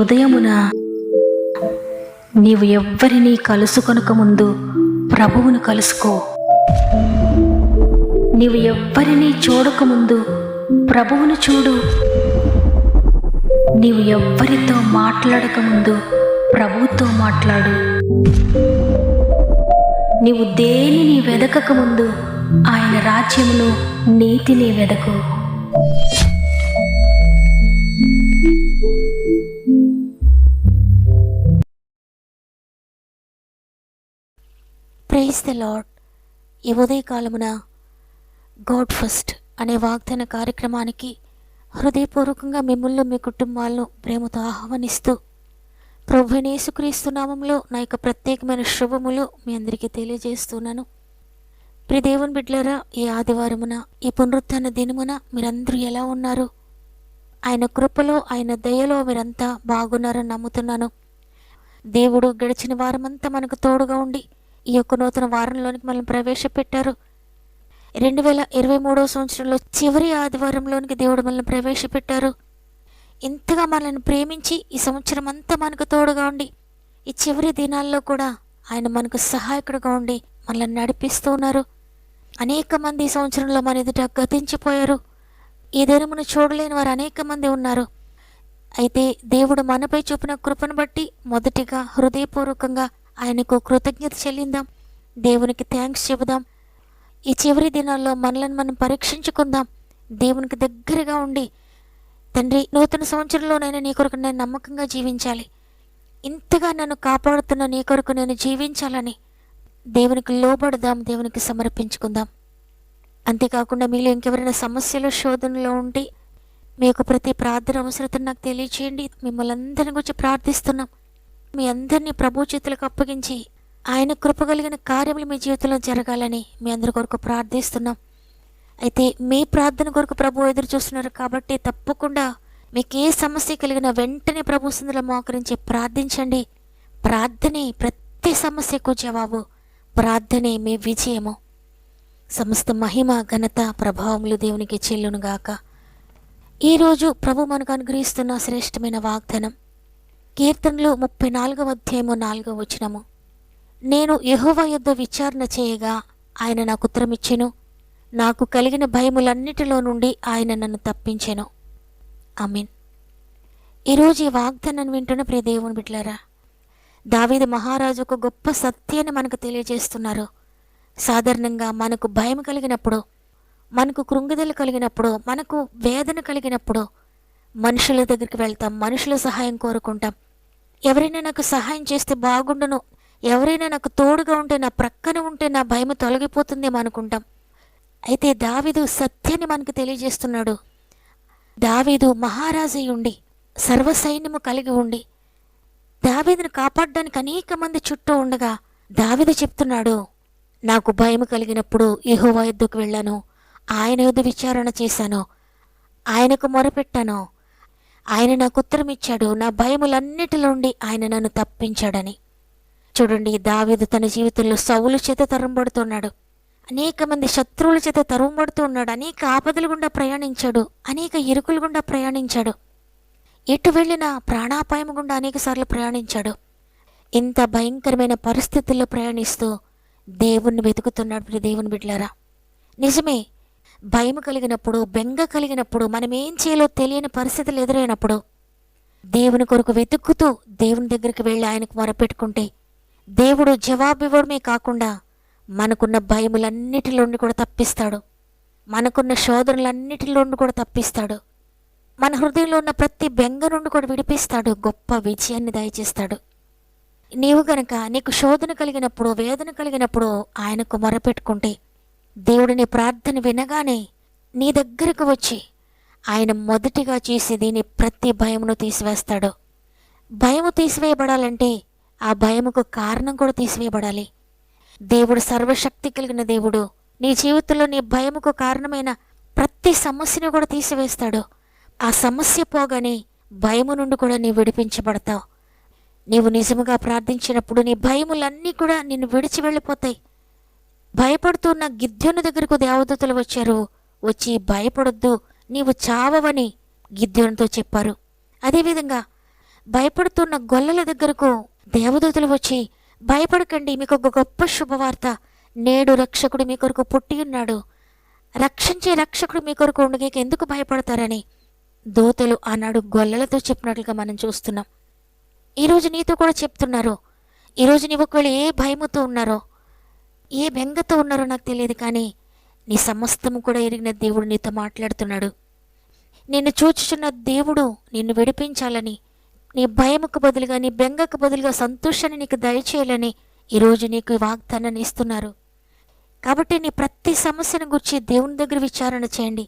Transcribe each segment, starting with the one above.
ఉదయమున నీవు ఎవ్వరినీ కలుసుకొనక ముందు ప్రభువును కలుసుకో. నీవు ఎవ్వరినీ చూడకముందు ప్రభువును చూడు. నీవు ఎవ్వరితో మాట్లాడకముందు ప్రభువుతో మాట్లాడు. నీవు దేనిని వెదకకముందు ఆయన రాజ్యమును నీతిని వెదకు. Praise the lord. ఈ ఉదయకాలమున గాడ్ ఫస్ట్ అనే వాగ్దాన కార్యక్రమానికి హృదయపూర్వకంగా మిమ్మల్ని మీ కుటుంబాలను ప్రేమతో ఆహ్వానిస్తూ ప్రభువైన యేసుక్రీస్తు నామములో నా యొక్క ప్రత్యేకమైన శుభములు మీ అందరికీ తెలియజేస్తున్నాను. ప్రియ దేవుని బిడ్డలారా, ఈ ఆదివారమున ఈ పునరుత్థాన దినమున మీరందరూ ఎలా ఉన్నారు? ఆయన కృపలో ఆయన దయలో మీరంతా బాగున్నారని నమ్ముతున్నాను. దేవుడు గడిచిన వారమంతా మనకు తోడుగా ఉండి ఈ యొక్క నూతన వారంలోనికి మనల్ని ప్రవేశపెట్టారు. 2023 సంవత్సరంలో చివరి ఆదివారంలోనికి దేవుడు మనల్ని ప్రవేశపెట్టారు. ఇంతగా మనల్ని ప్రేమించి ఈ సంవత్సరం అంతా మనకు తోడుగా ఉండి ఈ చివరి దినాల్లో కూడా ఆయన మనకు సహాయకుడుగా ఉండి మనల్ని నడిపిస్తూ ఉన్నారు. అనేక మంది ఈ సంవత్సరంలో మన ఎదుట గతించిపోయారు. ఈ దినమును చూడలేని వారు అనేక మంది ఉన్నారు. అయితే దేవుడు మనపై చూపిన కృపను బట్టి మొదటిగా హృదయపూర్వకంగా ఆయనకు కృతజ్ఞత చెల్లిందాం. దేవునికి థ్యాంక్స్ చెబుదాం. ఈ చివరి దినాల్లో మనల్ని మనం పరీక్షించుకుందాం. దేవునికి దగ్గరగా ఉండి, తండ్రి, నూతన సంవత్సరంలో నీ కొరకు నేను నమ్మకంగా జీవించాలి, ఇంతగా నన్ను కాపాడుతున్న నీ కొరకు నేను జీవించాలని దేవునికి లోబడదాం, దేవునికి సమర్పించుకుందాం. అంతేకాకుండా మీలో ఇంకెవరైనా సమస్యలు శోధనలో ఉండి మీ యొక్క ప్రతి ప్రార్థన అవసరతను నాకు తెలియచేయండి. మిమ్మల్ని అందరిని గురించి ప్రార్థిస్తున్నాం. మీ అందరినీ ప్రభు చేతులకు అప్పగించి ఆయన కృప కలిగిన కార్యములు మీ జీవితంలో జరగాలని మీ అందరి కొరకు ప్రార్థిస్తున్నాం. అయితే మీ ప్రార్థన కొరకు ప్రభు ఎదురు చూస్తున్నారు కాబట్టి తప్పకుండా మీకు ఏ సమస్య కలిగిన వెంటనే ప్రభు సందులో మోకరించి ప్రార్థించండి. ప్రార్థనే ప్రతి సమస్యకు జవాబు, ప్రార్థనే మీ విజయము. సమస్త మహిమ, ఘనత, ప్రభావములు దేవునికి చెల్లునుగాక. ఈరోజు ప్రభు మనకు అనుగ్రహిస్తున్న శ్రేష్టమైన వాగ్దానం కీర్తనలు 34వ అధ్యాయము 4వ వచనము. నేను యెహోవా యొద్ద విచారణ చేయగా ఆయన నాకు ఉత్తరమిచ్చెను, నాకు కలిగిన భయములన్నిటిలో నుండి ఆయన నన్ను తప్పించెను. ఆమేన్. ఈరోజు ఈ వాగ్దానాన్ని వింటున్న ప్రియ దేవుని బిడ్డలారా, దావీదు మహారాజు ఒక గొప్ప సత్యాన్ని మనకు తెలియజేస్తున్నారు. సాధారణంగా మనకు భయం కలిగినప్పుడు, మనకు కృంగిదల కలిగినప్పుడు, మనకు వేదన కలిగినప్పుడు మనుషుల దగ్గరికి వెళ్తాం, మనుషుల సహాయం కోరుకుంటాం. ఎవరైనా నాకు సహాయం చేస్తే బాగుండును, ఎవరైనా నాకు తోడుగా ఉంటే, నా ప్రక్కన ఉంటే నా భయం తొలగిపోతుందేమో అనుకుంటాం. అయితే దావీదు సత్యాన్ని మనకు తెలియజేస్తున్నాడు. దావీదు మహారాజు ఉండి, సర్వసైన్యము కలిగి ఉండి, దావీదును కాపాడడానికి అనేక మంది చుట్టూ ఉండగా దావీదు చెప్తున్నాడు, నాకు భయం కలిగినప్పుడు యెహోవా యొద్దకు వెళ్ళాను, ఆయన యొద్ద విచారణ చేశాను, ఆయనకు మొరపెట్టాను, ఆయన నాకు ఉత్తరం ఇచ్చాడు, నా భయములన్నిటిలో నుండి ఆయన నన్ను తప్పించాడని. చూడండి, దావీదు తన జీవితంలో సౌలు చేత తరుంబడుతున్నాడు, అనేక మంది శత్రువుల చేత తరుంబడుతూ ఉన్నాడు, అనేక ఆపదల గుండా ప్రయాణించాడు, అనేక ఇరుకుల గుండా ప్రయాణించాడు, ఎటు వెళ్ళినా ప్రాణాపాయం గుండా అనేక సార్లు ప్రయాణించాడు. ఇంత భయంకరమైన పరిస్థితుల్లో ప్రయాణిస్తూ దేవుణ్ణి వెతుకుతున్నాడు. ప్రియ దేవుని బిడ్డలారా, నిజమే, భయం కలిగినప్పుడు, బెంగ కలిగినప్పుడు, మనం ఏం చేయాలో తెలియని పరిస్థితులు ఎదురైనప్పుడు దేవుని కొరకు వెతుక్కుతూ దేవుని దగ్గరికి వెళ్ళి ఆయనకు మొరపెట్టుకుంటే దేవుడు జవాబు ఇవ్వడమే కాకుండా మనకున్న భయములన్నిటిలో నుండి కూడా తప్పిస్తాడు, మనకున్న శోధనలన్నిటిలో నుండి కూడా తప్పిస్తాడు, మన హృదయంలో ఉన్న ప్రతి బెంగ నుండి కూడా విడిపిస్తాడు, గొప్ప విజయాన్ని దయచేస్తాడు. నీవు గనక నీకు శోధన కలిగినప్పుడు, వేదన కలిగినప్పుడు ఆయనకు మొరపెట్టుకుంటే దేవుడు నీ ప్రార్థన వినగానే నీ దగ్గరకు వచ్చి ఆయన మొదటిగా చేసేది నీ ప్రతి భయమును తీసివేస్తాడు. భయము తీసివేయబడాలంటే ఆ భయముకు కారణం కూడా తీసివేయబడాలి. దేవుడు సర్వశక్తి కలిగిన దేవుడు. నీ జీవితంలో నీ భయముకు కారణమైన ప్రతి సమస్యను కూడా తీసివేస్తాడు. ఆ సమస్య పోగానే భయము నుండి కూడా నీవు విడిపించబడతావు. నీవు నిజముగా ప్రార్థించినప్పుడు నీ భయములన్నీ కూడా నిన్ను విడిచి వెళ్ళిపోతాయి. భయపడుతున్న గిద్యోను దగ్గరకు దేవదూతలు వచ్చారు. వచ్చి భయపడొద్దు, నీవు చావవని గిద్యోనుతో చెప్పారు. అదేవిధంగా భయపడుతున్న గొల్లల దగ్గరకు దేవదూతలు వచ్చి, భయపడకండి, మీకు ఒక గొప్ప శుభవార్త, నేడు రక్షకుడు మీ కొరకు పుట్టి ఉన్నాడు, రక్షించే రక్షకుడు మీ కొరకు ఉండగేక ఎందుకు భయపడతారని దూతలు ఆనాడు గొల్లలతో చెప్పినట్లుగా మనం చూస్తున్నాం. ఈరోజు నీతో కూడా చెప్తున్నారు. ఈరోజు నీవు ఒకవేళ ఏ భయముతో ఉన్నారో, ఏ బెంగతో ఉన్నారో నాకు తెలియదు, కానీ నీ సమస్తము కూడా ఎరిగిన దేవుడు నీతో మాట్లాడుతున్నాడు. నిన్ను చూచుచున్న దేవుడు నిన్ను విడిపించాలని, నీ భయముకు బదులుగా, నీ బెంగకు బదులుగా సంతోషాన్ని నీకు దయచేయాలని ఈరోజు నీకు వాగ్దానాన్ని ఇస్తున్నారు. కాబట్టి నీ ప్రతి సమస్యను గురించి దేవుని దగ్గర విచారణ చేయండి,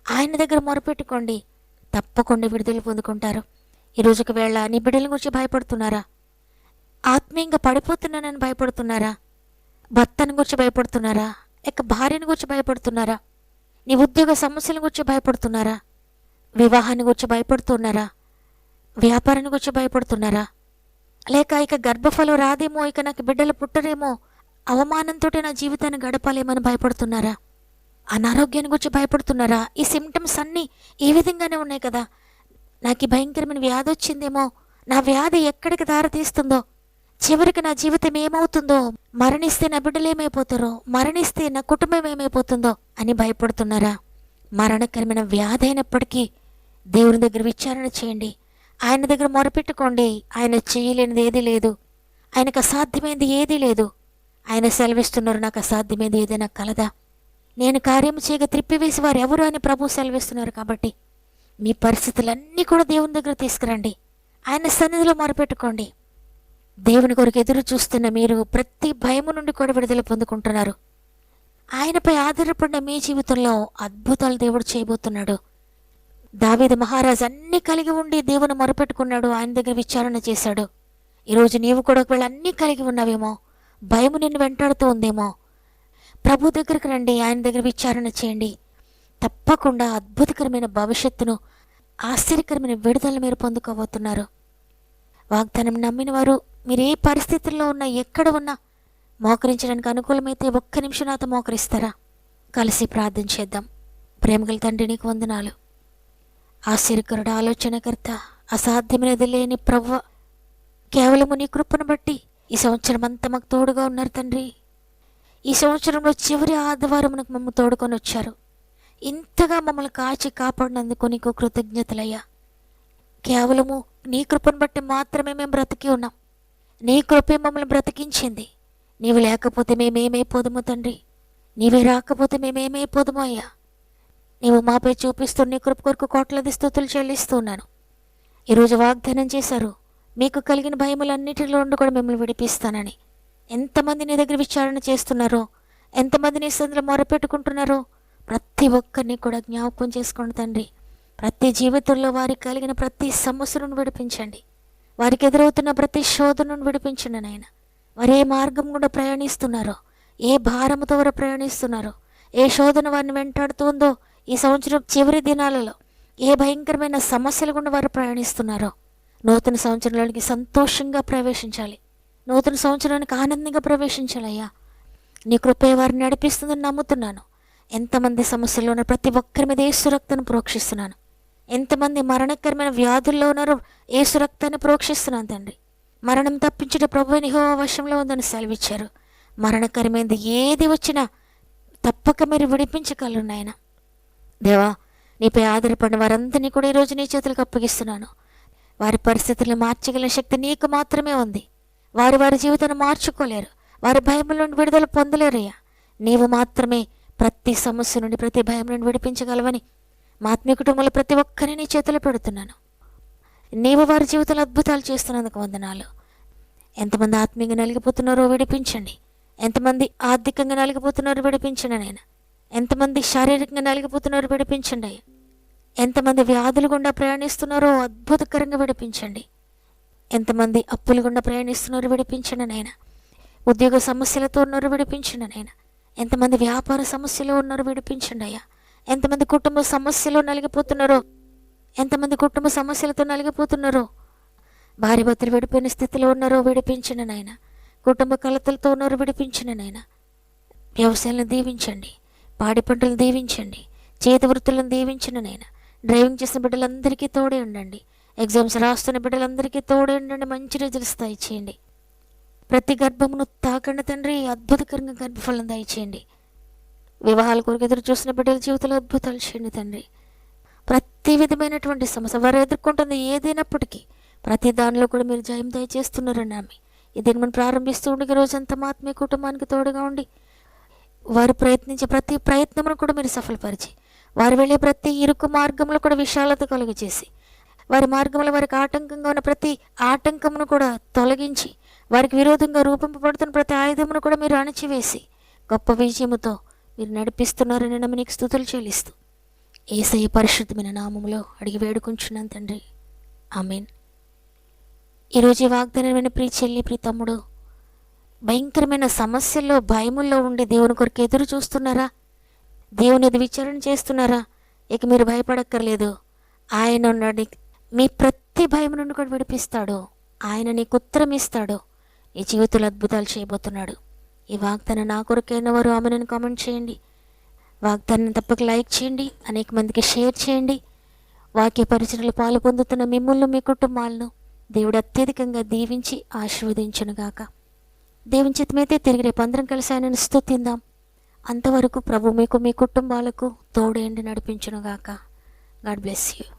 ఆయన దగ్గర మొరపెట్టుకోండి, తప్పకుండా విడుదల పొందుకుంటారు. ఈరోజు ఒకవేళ నీ బిడ్డల గురించి భయపడుతున్నారా? ఆత్మీయంగా పడిపోతున్నానని భయపడుతున్నారా? భర్తను గురించి భయపడుతున్నారా? భార్యను గురించి భయపడుతున్నారా? నీ ఉద్యోగ సమస్యల గురించి భయపడుతున్నారా? వివాహాన్ని గురించి భయపడుతున్నారా? వ్యాపారాన్ని గురించి భయపడుతున్నారా? లేక గర్భఫలం రాదేమో, నాకు బిడ్డలు పుట్టరేమో, అవమానంతో నా జీవితాన్ని గడపాలేమని భయపడుతున్నారా? అనారోగ్యాన్ని గురించి భయపడుతున్నారా? ఈ సిమ్టమ్స్ అన్నీ ఈ విధంగానే ఉన్నాయి కదా. నాకు ఈ భయంకరమైన వ్యాధి వచ్చిందేమో, నా వ్యాధి ఎక్కడికి దారితీస్తుందో, చివరికి నా జీవితం ఏమవుతుందో, మరణిస్తే నా బిడ్డలు ఏమైపోతారో, మరణిస్తే నా కుటుంబం ఏమైపోతుందో అని భయపడుతున్నారా? మరణకరమైన వ్యాధి అయినప్పటికీ దేవుని దగ్గర విచారణ చేయండి, ఆయన దగ్గర మొరపెట్టుకోండి. ఆయన చేయలేనిది ఏదీ లేదు, ఆయనకు అసాధ్యమైనది ఏదీ లేదు. ఆయన సెలవిస్తున్నారు, నాకు అసాధ్యమైనది ఏదైనా కలదా, నేను కార్యం చేయగా త్రిప్పివేసి వారు ఎవరు అని ప్రభు సెలవిస్తున్నారు. కాబట్టి మీ పరిస్థితులన్నీ కూడా దేవుని దగ్గర తీసుకురండి, ఆయన సన్నిధిలో మొరపెట్టుకోండి. దేవుని కొరకు ఎదురు చూస్తున్న మీరు ప్రతి భయము నుండి కూడా విడుదల పొందుకుంటున్నారు. ఆయనపై ఆధారపడిన మీ జీవితంలో అద్భుతాలు దేవుడు చేయబోతున్నాడు. దావీదు మహారాజు అన్నీ కలిగి ఉండి దేవుని మొరపెట్టుకున్నాడు, ఆయన దగ్గర విచారణ చేశాడు. ఈరోజు నీవు కూడా ఒకవేళ అన్నీ కలిగి ఉన్నావేమో, భయము నిన్ను వెంటాడుతూ ఉందేమో, ప్రభు దగ్గరికి రండి, ఆయన దగ్గర విచారణ చేయండి. తప్పకుండా అద్భుతకరమైన భవిష్యత్తును, ఆశ్చర్యకరమైన విడుదల మీరు పొందుకోబోతున్నారు. వాగ్దానం నమ్మిన వారు మీరు ఏ పరిస్థితుల్లో ఉన్నా, ఎక్కడ ఉన్నా మోకరించడానికి అనుకూలమైతే ఒక్క నిమిషం నాతో మోకరిస్తారా? కలిసి ప్రార్థన చేద్దాం. ప్రేమగల తండ్రి, నీకు వందనాలు. ఆశ్చర్యకరుడు, ఆలోచనకర్త, అసాధ్యమైనది లేని ప్రభువ, కేవలము నీ కృపను బట్టి ఈ సంవత్సరం అంతా మాకు తోడుగా ఉన్నారు తండ్రి. ఈ సంవత్సరంలో చివరి ఆదివారమునకు మమ్మల్ని తోడుకొని వచ్చారు. ఇంతగా మమ్మల్ని కాచి కాపాడినందుకు నీకు కృతజ్ఞతలయ్యా. కేవలము నీ కృపను బట్టి మాత్రమే మేము బ్రతికి ఉన్నాం. నీ కృపే మమ్మల్ని బ్రతికించింది. నీవు లేకపోతే మేమేమైపోదుమో తండ్రి, నీవే రాకపోతే మేమేమైపోదుమో అయ్యా. నీవు మాపై చూపిస్తున్న నీ కృప కొరకు కోట్లాది స్తుతులు చెల్లిస్తున్నాను. ఈరోజు వాగ్దానం చేశారు, మీకు కలిగిన భయములన్నిటిలో ఉండి కూడా మిమ్మల్ని విడిపిస్తానని. ఎంతమంది నీ దగ్గర విచారణ చేస్తున్నారో, ఎంతమంది నీ సందులో మొరపెట్టుకుంటున్నారో ప్రతి ఒక్కరిని కూడా జ్ఞాపకం చేసుకోండి తండ్రి. ప్రతి జీవితంలో వారికి కలిగిన ప్రతి సమస్యలను విడిపించండి. వారికి ఎదురవుతున్న ప్రతి శోధనను విడిపించండి నాయన. వారు ఏ మార్గం గుండా ప్రయాణిస్తున్నారో, ఏ భారముతో వారు ప్రయాణిస్తున్నారో, ఏ శోధన వారిని వెంటాడుతుందో, ఈ సంవత్సరం చివరి దినాలలో ఏ భయంకరమైన సమస్యల గుండా వారు ప్రయాణిస్తున్నారో, నూతన సంవత్సరంలోనికి సంతోషంగా ప్రవేశించాలి. నూతన సంవత్సరానికి ఆనందంగా ప్రవేశించాలయ్యా. నీ కృపే వారిని నడిపిస్తుందని నమ్ముతున్నాను. ఎంతమంది సమస్యల్లో ఉన్న ప్రతి ఒక్కరి మీద యేసు రక్తాన్ని ప్రోక్షిస్తున్నాను. ఎంతమంది మరణకరమైన వ్యాధుల్లో ఉన్నారో యేసు రక్తాన్ని ప్రోక్షిస్తున్నాను తండ్రి. మరణం తప్పించుట ప్రభువైన యెహోవా వశంలో ఉందని సెలవిచ్చారు. మరణకరమైనది ఏది వచ్చినా తప్పక మీరు విడిపించగలరు నాయన. దేవా, నీపై ఆధారపడిన వారందరినీ కూడా ఈరోజు నీ చేతులకు అప్పగిస్తున్నాను. వారి పరిస్థితులను మార్చగల శక్తి నీకు మాత్రమే ఉంది. వారి జీవితాన్ని మార్చుకోలేరు, వారి భయం నుండి విడుదల పొందలేరయ్యా. నీవు మాత్రమే ప్రతి సమస్య నుండి, ప్రతి భయం నుండి విడిపించగలవని మా ఆత్మీయ కుటుంబంలో ప్రతి ఒక్కరిని నీ చేతులు పెడుతున్నాను. నీవు వారి జీవితంలో అద్భుతాలు చేస్తున్నందుకు వందనాలు. ఎంతమంది ఆత్మీయంగా నలిగిపోతున్నారో విడిపించండి. ఎంతమంది ఆర్థికంగా నలిగిపోతున్నారో విడిపించండి నాయన. ఎంతమంది శారీరకంగా నలిగిపోతున్నారో విడిపించండి అయ్యా. ఎంతమంది వ్యాధులు గుండా ప్రయాణిస్తున్నారో అద్భుతకరంగా విడిపించండి. ఎంతమంది అప్పుల గుండా ప్రయాణిస్తున్నారో విడిపించండి నాయన. ఉద్యోగ సమస్యలతో ఉన్నారో విడిపించండి నాయన. ఎంతమంది వ్యాపార సమస్యలో ఉన్నారో విడిపించండి అయ్యా. ఎంతమంది కుటుంబ సమస్యలో నలిగిపోతున్నారో, ఎంతమంది కుటుంబ సమస్యలతో నలిగిపోతున్నారో, భార్య భర్తలు విడిపోయిన స్థితిలో ఉన్నారో విడిపించండి నాయన. కుటుంబ కలతలతో ఉన్నారో విడిపించండి నాయన. వ్యవసాయాలను దీవించండి, పాడి పంటలను దీవించండి, చేతి వృత్తులను దీవించండి నాయన. డ్రైవింగ్ చేసిన బిడ్డలందరికీ తోడే ఉండండి. ఎగ్జామ్స్ రాస్తున్న బిడ్డలందరికీ తోడేంటండి, మంచి రిజల్ట్స్ దయచేయండి. ప్రతి గర్భమును తాకండి తండ్రి, అద్భుతకరంగా గర్భఫలం దయచేయండి. వివాహాల కొరకు ఎదురు చూసిన బిడ్డల జీవితంలో అద్భుతాలు చేయండి తండ్రి. ప్రతి విధమైనటువంటి సమస్య వారు ఎదుర్కొంటుంది ఏదైనప్పటికీ ప్రతి దానిలో కూడా మీరు జయం దయచేస్తున్నారని ఆమె ఇది మనం ప్రారంభిస్తూ ఉండే రోజంతా మా ఆత్మీయ కుటుంబానికి తోడుగా ఉండి వారు ప్రయత్నించే ప్రతి ప్రయత్నమును కూడా మీరు సఫలపరిచి వారు వెళ్ళే ప్రతి ఇరుకు మార్గంలో కూడా విశాలత కలుగజేసి వారి మార్గంలో వారికి ఆటంకంగా ఉన్న ప్రతి ఆటంకమును కూడా తొలగించి వారికి విరోధంగా రూపింపబడుతున్న ప్రతి ఆయుధమును కూడా మీరు అణచివేసి గొప్ప విజయముతో మీరు నడిపిస్తున్నారని నమ్మి నీకు స్తుతులు చెల్లిస్తూ యేసయ్య పరిశుద్ధమైన నామములో అడిగి వేడుకుంటున్నాను తండ్రి, ఆమేన్. ఈరోజు ఈ వాగ్దానమైన ప్రియ చెల్లి, ప్రియ తమ్ముడు, భయంకరమైన సమస్యల్లో భయముల్లో ఉండి దేవుని కొరకు ఎదురు చూస్తున్నారా? దేవునిది విచారణ చేస్తున్నారా? ఇక మీరు భయపడక్కర్లేదు. ఆయన ఉన్నాడు. మీ ప్రతి భయం నుండి కూడా విడిపిస్తాడు. ఆయన నీకు ఉత్తరం ఇస్తాడు. నీ జీవితంలో అద్భుతాలు చేయబోతున్నాడు. ఈ వాగ్దానం నా కొరకైన వారు ఆమెను కామెంట్ చేయండి. వాగ్దానం తప్పక లైక్ చేయండి, అనేక మందికి షేర్ చేయండి. వాక్య పరిచయలు పాలు పొందుతున్న మిమ్మల్ని మీ కుటుంబాలను దేవుడు అత్యధికంగా దీవించి ఆశీర్వదించునుగాక. దేవుని చిత్తమైతే తిరిగి రేపు అందరం కలిసి ఆయనను స్తుతిందాం. అంతవరకు ప్రభు మీకు మీ కుటుంబాలకు తోడేండి నడిపించునుగాక. God bless you.